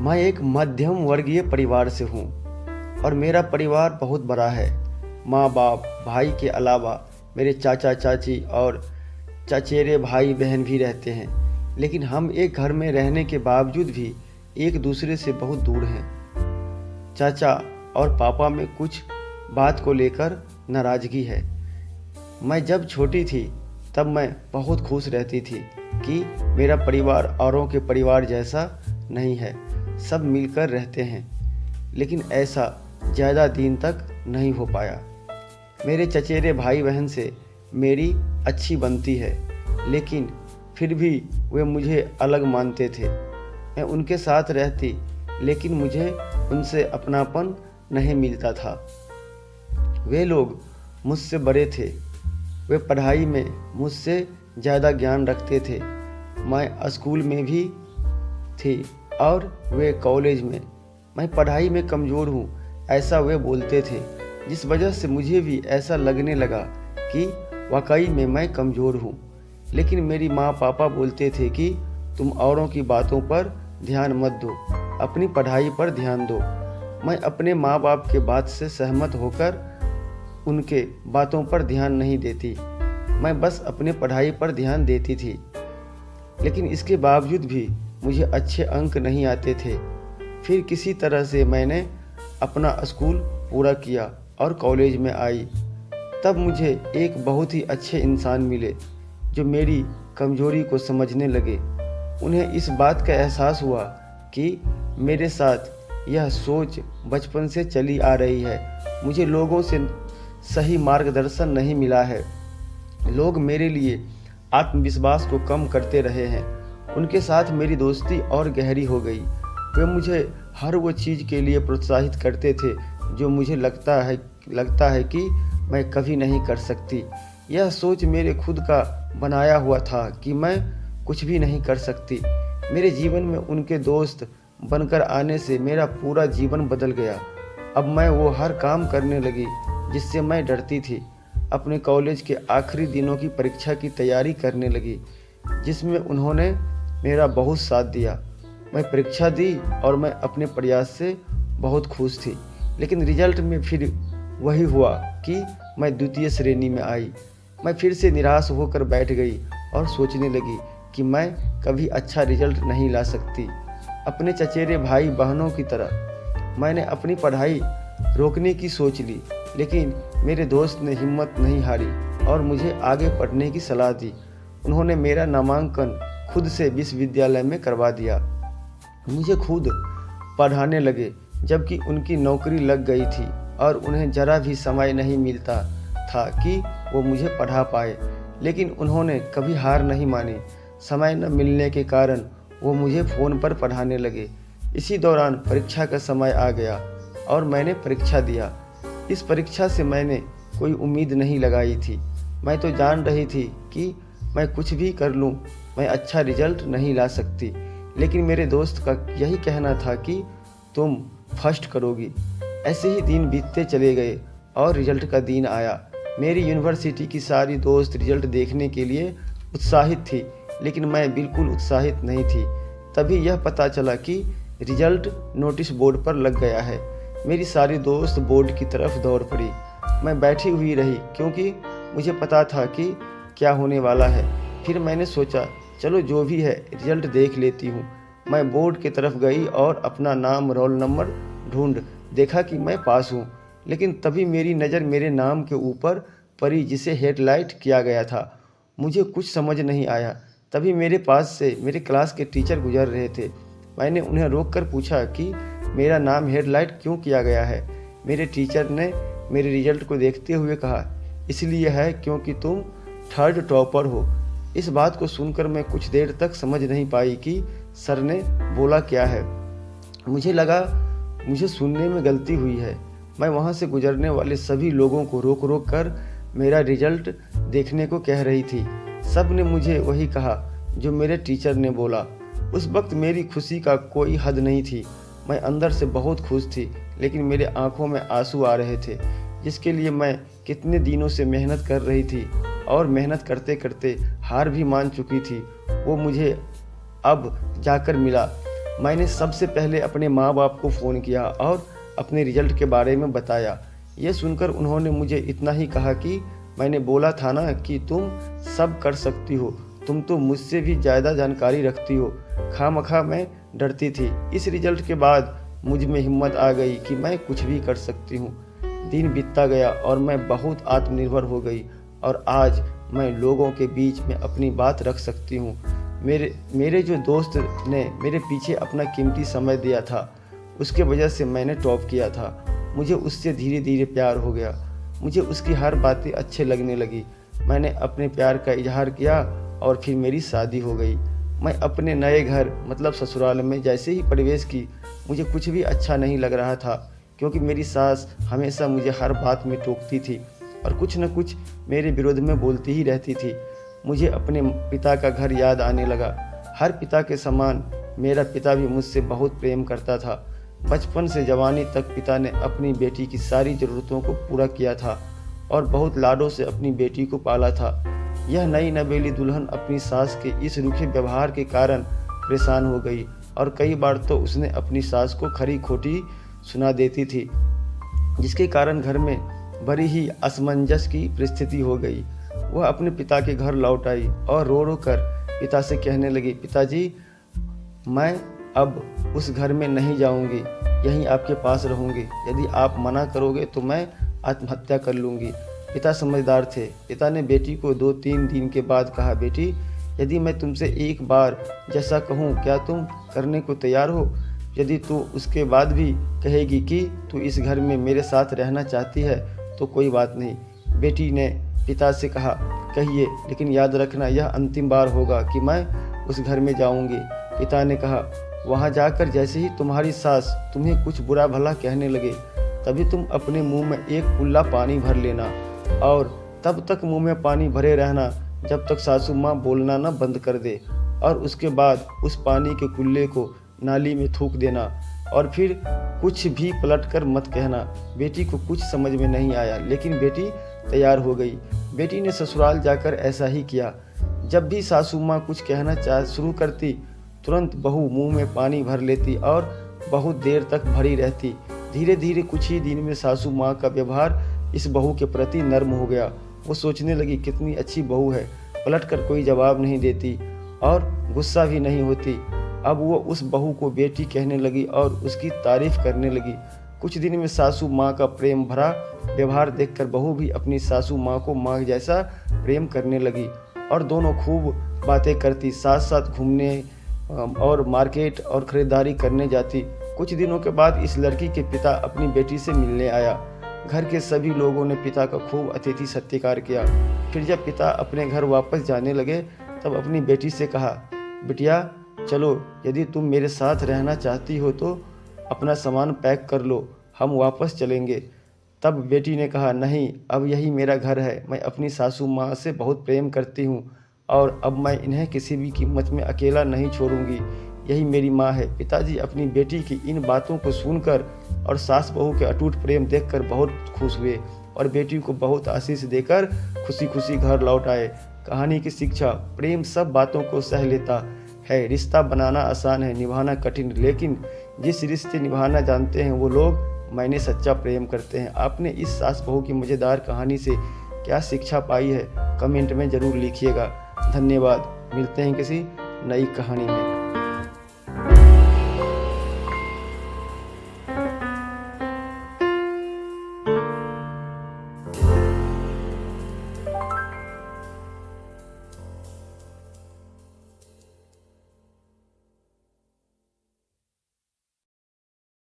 मैं एक मध्यम वर्गीय परिवार से हूँ और मेरा परिवार बहुत बड़ा है। माँ बाप भाई के अलावा मेरे चाचा चाची और चचेरे भाई बहन भी रहते हैं, लेकिन हम एक घर में रहने के बावजूद भी एक दूसरे से बहुत दूर हैं। चाचा और पापा में कुछ बात को लेकर नाराज़गी है। मैं जब छोटी थी तब मैं बहुत खुश रहती थी कि मेरा परिवार औरों के परिवार जैसा नहीं है, सब मिलकर रहते हैं। लेकिन ऐसा ज़्यादा दिन तक नहीं हो पाया। मेरे चचेरे भाई बहन से मेरी अच्छी बनती है, लेकिन फिर भी वे मुझे अलग मानते थे। मैं उनके साथ रहती, लेकिन मुझे उनसे अपनापन नहीं मिलता था। वे लोग मुझसे बड़े थे, वे पढ़ाई में मुझसे ज़्यादा ज्ञान रखते थे। मैं स्कूल में भी थी और वे कॉलेज में। मैं पढ़ाई में कमज़ोर हूँ, ऐसा वे बोलते थे, जिस वजह से मुझे भी ऐसा लगने लगा कि वाकई में मैं कमज़ोर हूँ। लेकिन मेरी माँ पापा बोलते थे कि तुम औरों की बातों पर ध्यान मत दो, अपनी पढ़ाई पर ध्यान दो। मैं अपने माँ बाप के बात से सहमत होकर उनके बातों पर ध्यान नहीं देती, मैं बस अपने पढ़ाई पर ध्यान देती थी। लेकिन इसके बावजूद भी मुझे अच्छे अंक नहीं आते थे। फिर किसी तरह से मैंने अपना स्कूल पूरा किया और कॉलेज में आई। तब मुझे एक बहुत ही अच्छे इंसान मिले जो मेरी कमजोरी को समझने लगे। उन्हें इस बात का एहसास हुआ कि मेरे साथ यह सोच बचपन से चली आ रही है। मुझे लोगों से सही मार्गदर्शन नहीं मिला है। लोग मेरे लिए आत्मविश्वास को कम करते रहे हैं। उनके साथ मेरी दोस्ती और गहरी हो गई। वे मुझे हर वो चीज़ के लिए प्रोत्साहित करते थे जो मुझे लगता है कि मैं कभी नहीं कर सकती। यह सोच मेरे खुद का बनाया हुआ था कि मैं कुछ भी नहीं कर सकती। मेरे जीवन में उनके दोस्त बनकर आने से मेरा पूरा जीवन बदल गया। अब मैं वो हर काम करने लगी जिससे मैं डरती थी। अपने कॉलेज के आखिरी दिनों की परीक्षा की तैयारी करने लगी, जिसमें उन्होंने मेरा बहुत साथ दिया। मैं परीक्षा दी और मैं अपने प्रयास से बहुत खुश थी। लेकिन रिजल्ट में फिर वही हुआ कि मैं द्वितीय श्रेणी में आई। मैं फिर से निराश होकर बैठ गई और सोचने लगी कि मैं कभी अच्छा रिजल्ट नहीं ला सकती। अपने चचेरे भाई बहनों की तरह मैंने अपनी पढ़ाई रोकने की सोच ली, लेकिन मेरे दोस्त ने हिम्मत नहीं हारी और मुझे आगे पढ़ने की सलाह दी। उन्होंने मेरा नामांकन खुद से विश्वविद्यालय में करवा दिया। मुझे खुद पढ़ाने लगे, जबकि उनकी नौकरी लग गई थी और उन्हें जरा भी समय नहीं मिलता था कि वो मुझे पढ़ा पाए। लेकिन उन्होंने कभी हार नहीं मानी। समय न मिलने के कारण वो मुझे फ़ोन पर पढ़ाने लगे। इसी दौरान परीक्षा का समय आ गया और मैंने परीक्षा दिया। इस परीक्षा से मैंने कोई उम्मीद नहीं लगाई थी। मैं तो जान रही थी कि मैं कुछ भी कर लूँ, मैं अच्छा रिजल्ट नहीं ला सकती। लेकिन मेरे दोस्त का यही कहना था कि तुम फर्स्ट करोगी। ऐसे ही दिन बीतते चले गए और रिजल्ट का दिन आया। मेरी यूनिवर्सिटी की सारी दोस्त रिजल्ट देखने के लिए उत्साहित थी, लेकिन मैं बिल्कुल उत्साहित नहीं थी। तभी यह पता चला कि रिजल्ट नोटिस बोर्ड पर लग गया है। मेरी सारी दोस्त बोर्ड की तरफ दौड़ पड़ी। मैं बैठी हुई रही क्योंकि मुझे पता था कि क्या होने वाला है। फिर मैंने सोचा, चलो जो भी है रिजल्ट देख लेती हूँ। मैं बोर्ड की तरफ गई और अपना नाम रोल नंबर ढूंढ देखा कि मैं पास हूँ। लेकिन तभी मेरी नज़र मेरे नाम के ऊपर पड़ी, जिसे हेडलाइट किया गया था। मुझे कुछ समझ नहीं आया। तभी मेरे पास से मेरे क्लास के टीचर गुजर रहे थे। मैंने उन्हें रोककर पूछा कि मेरा नाम हेडलाइट क्यों किया गया है। मेरे टीचर ने मेरे रिजल्ट को देखते हुए कहा, इसलिए है क्योंकि तुम थर्ड टॉपर हो। इस बात को सुनकर मैं कुछ देर तक समझ नहीं पाई कि सर ने बोला क्या है। मुझे लगा मुझे सुनने में गलती हुई है। मैं वहाँ से गुजरने वाले सभी लोगों को रोक रोक कर मेरा रिजल्ट देखने को कह रही थी। सब ने मुझे वही कहा जो मेरे टीचर ने बोला। उस वक्त मेरी खुशी का कोई हद नहीं थी। मैं अंदर से बहुत खुश थी, लेकिन मेरे आंखों में आंसू आ रहे थे, जिसके लिए मैं कितने दिनों से मेहनत कर रही थी और मेहनत करते करते हार भी मान चुकी थी। वो मुझे अब जाकर मिला। मैंने सबसे पहले अपने माँ बाप को फ़ोन किया और अपने रिजल्ट के बारे में बताया। ये सुनकर उन्होंने मुझे इतना ही कहा कि मैंने बोला था ना कि तुम सब कर सकती हो, तुम तो मुझसे भी ज़्यादा जानकारी रखती हो। खामखा मैं डरती थी। इस रिजल्ट के बाद मुझ में हिम्मत आ गई कि मैं कुछ भी कर सकती हूँ। दिन बीतता गया और मैं बहुत आत्मनिर्भर हो गई और आज मैं लोगों के बीच में अपनी बात रख सकती हूँ। मेरे जो दोस्त ने मेरे पीछे अपना कीमती समय दिया था, उसके वजह से मैंने टॉप किया था। मुझे उससे धीरे धीरे प्यार हो गया। मुझे उसकी हर बातें अच्छे लगने लगी। मैंने अपने प्यार का इजहार किया और फिर मेरी शादी हो गई। मैं अपने नए घर मतलब ससुराल में जैसे ही प्रवेश की, मुझे कुछ भी अच्छा नहीं लग रहा था, क्योंकि मेरी सास हमेशा मुझे हर बात में टोकती थी और कुछ न कुछ मेरे विरोध में बोलती ही रहती थी। मुझे अपने पिता का घर याद आने लगा। हर पिता के समान मेरा पिता भी मुझसे बहुत प्रेम करता था। बचपन से जवानी तक पिता ने अपनी बेटी की सारी ज़रूरतों को पूरा किया था और बहुत लाडों से अपनी बेटी को पाला था। यह नई नवेली दुल्हन अपनी सास के इस रूखे व्यवहार के कारण परेशान हो गई और कई बार तो उसने अपनी सास को खरी खोटी सुना देती थी, जिसके कारण घर में बड़ी ही असमंजस की परिस्थिति हो गई। वह अपने पिता के घर लौट आई और रो रो कर पिता से कहने लगी, पिताजी, मैं अब उस घर में नहीं जाऊंगी, यहीं आपके पास रहूंगी। यदि आप मना करोगे तो मैं आत्महत्या कर लूंगी। पिता समझदार थे। पिता ने बेटी को 2-3 दिन के बाद कहा, बेटी, यदि मैं तुमसे एक बार जैसा कहूँ, क्या तुम करने को तैयार हो? यदि तू उसके बाद भी कहेगी कि तू इस घर में मेरे साथ रहना चाहती है तो कोई बात नहीं। बेटी ने पिता से कहा, कहिए, लेकिन याद रखना यह अंतिम बार होगा कि मैं उस घर में जाऊंगी। पिता ने कहा, वहाँ जाकर जैसे ही तुम्हारी सास तुम्हें कुछ बुरा भला कहने लगे, तभी तुम अपने मुंह में एक कुल्ला पानी भर लेना और तब तक मुंह में पानी भरे रहना जब तक सासू माँ बोलना न बंद कर दे, और उसके बाद उस पानी के कुल्ले को नाली में थूक देना और फिर कुछ भी पलट कर मत कहना। बेटी को कुछ समझ में नहीं आया, लेकिन बेटी तैयार हो गई। बेटी ने ससुराल जाकर ऐसा ही किया। जब भी सासू माँ कुछ कहना शुरू करती, तुरंत बहू मुंह में पानी भर लेती और बहुत देर तक भरी रहती। धीरे धीरे कुछ ही दिन में सासू माँ का व्यवहार इस बहू के प्रति नर्म हो गया। वो सोचने लगी, कितनी अच्छी बहू है, पलट कर कोई जवाब नहीं देती और गुस्सा भी नहीं होती। अब वो उस बहू को बेटी कहने लगी और उसकी तारीफ करने लगी। कुछ दिन में सासू माँ का प्रेम भरा व्यवहार देखकर बहू भी अपनी सासू माँ को माँ जैसा प्रेम करने लगी और दोनों खूब बातें करती, साथ साथ घूमने और मार्केट और ख़रीदारी करने जाती। कुछ दिनों के बाद इस लड़की के पिता अपनी बेटी से मिलने आया। घर के सभी लोगों ने पिता का खूब अतिथि सत्कार किया। फिर जब पिता अपने घर वापस जाने लगे तब अपनी बेटी से कहा, बिटिया, चलो, यदि तुम मेरे साथ रहना चाहती हो तो अपना सामान पैक कर लो, हम वापस चलेंगे। तब बेटी ने कहा, नहीं, अब यही मेरा घर है। मैं अपनी सासू माँ से बहुत प्रेम करती हूँ और अब मैं इन्हें किसी भी कीमत में अकेला नहीं छोड़ूंगी। यही मेरी माँ है। पिताजी अपनी बेटी की इन बातों को सुनकर और सास बहू के अटूट प्रेम देखकर बहुत खुश हुए और बेटी को बहुत आशीष देकर खुशी खुशी घर लौट आए। कहानी की शिक्षा, प्रेम सब बातों को सह लेता है। रिश्ता बनाना आसान है, निभाना कठिन, लेकिन जिस रिश्ते निभाना जानते हैं वो लोग मैंने सच्चा प्रेम करते हैं। आपने इस सास बहू की मज़ेदार कहानी से क्या शिक्षा पाई है, कमेंट में ज़रूर लिखिएगा। धन्यवाद। मिलते हैं किसी नई कहानी में।